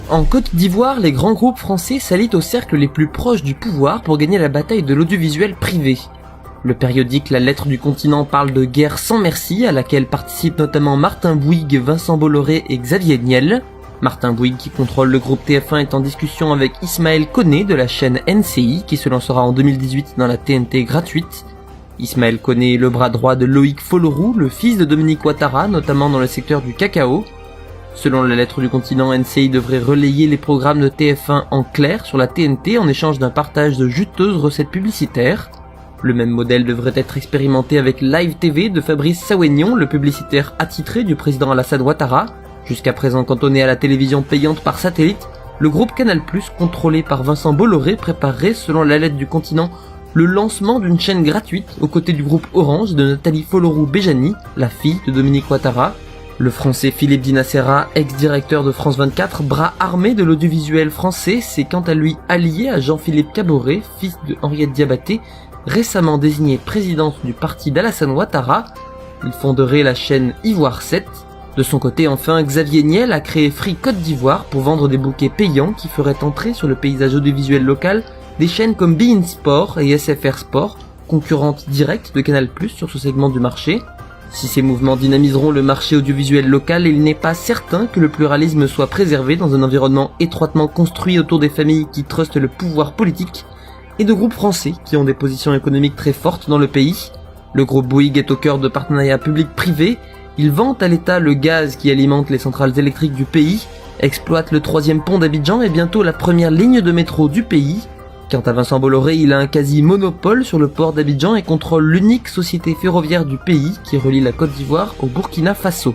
En Côte d'Ivoire, les grands groupes français s'allient aux cercles les plus proches du pouvoir pour gagner la bataille de l'audiovisuel privé. Le périodique La Lettre du Continent parle de guerre sans merci, à laquelle participent notamment Martin Bouygues, Vincent Bolloré et Xavier Niel. Martin Bouygues, qui contrôle le groupe TF1, est en discussion avec Ismaël Koné de la chaîne NCI, qui se lancera en 2018 dans la TNT gratuite. Ismaël Koné est le bras droit de Loïc Folleroux, le fils de Dominique Ouattara, notamment dans le secteur du cacao. Selon La Lettre du Continent, NCI devrait relayer les programmes de TF1 en clair sur la TNT en échange d'un partage de juteuses recettes publicitaires. Le même modèle devrait être expérimenté avec Live TV de Fabrice Sawénion, le publicitaire attitré du président Alassane Ouattara. Jusqu'à présent cantonné à la télévision payante par satellite, le groupe Canal+, contrôlé par Vincent Bolloré, préparerait, selon La Lettre du Continent, le lancement d'une chaîne gratuite aux côtés du groupe Orange de Nathalie Folleroux-Béjani, la fille de Dominique Ouattara. Le français Philippe Dinacera, ex-directeur de France 24, bras armé de l'audiovisuel français, s'est quant à lui allié à Jean-Philippe Caboret, fils de Henriette Diabaté, récemment désigné présidente du parti d'Alassane Ouattara. Il fonderait la chaîne Ivoire 7. De son côté, enfin, Xavier Niel a créé Free Côte d'Ivoire pour vendre des bouquets payants qui feraient entrer sur le paysage audiovisuel local des chaînes comme beIN Sport et SFR Sport, concurrentes directes de Canal+ sur ce segment du marché. Si ces mouvements dynamiseront le marché audiovisuel local, il n'est pas certain que le pluralisme soit préservé dans un environnement étroitement construit autour des familles qui trustent le pouvoir politique et de groupes français qui ont des positions économiques très fortes dans le pays. Le groupe Bouygues est au cœur de partenariats publics-privés. Il vante à l'État le gaz qui alimente les centrales électriques du pays, exploite le 3e pont d'Abidjan et bientôt la première ligne de métro du pays. Quant à Vincent Bolloré, il a un quasi-monopole sur le port d'Abidjan et contrôle l'unique société ferroviaire du pays qui relie la Côte d'Ivoire au Burkina Faso.